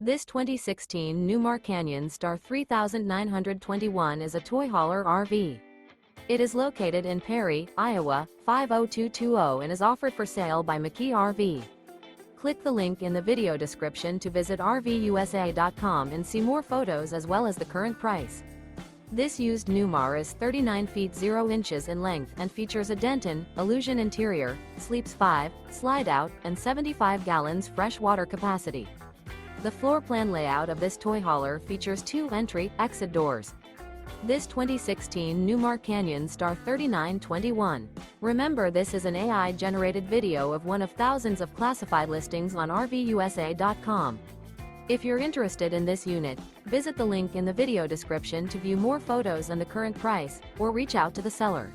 This 2016 Newmar Canyon Star 3921 is a toy hauler RV. It is located in Perry, Iowa, 50220 and is offered for sale by McKee RV. Click the link in the video description to visit RVUSA.com and see more photos as well as the current price. This used Newmar is 39 feet 0 inches in length and features a Denton, Illusion interior, sleeps 5, Slideout, and 75 gallons fresh water capacity. The floor plan layout of this toy hauler features 2 entry/exit doors. This 2016 Newmar Canyon Star 3921. Remember, this is an AI-generated video of one of thousands of classified listings on RVUSA.com. If you're interested in this unit, visit the link in the video description to view more photos and the current price, or reach out to the seller.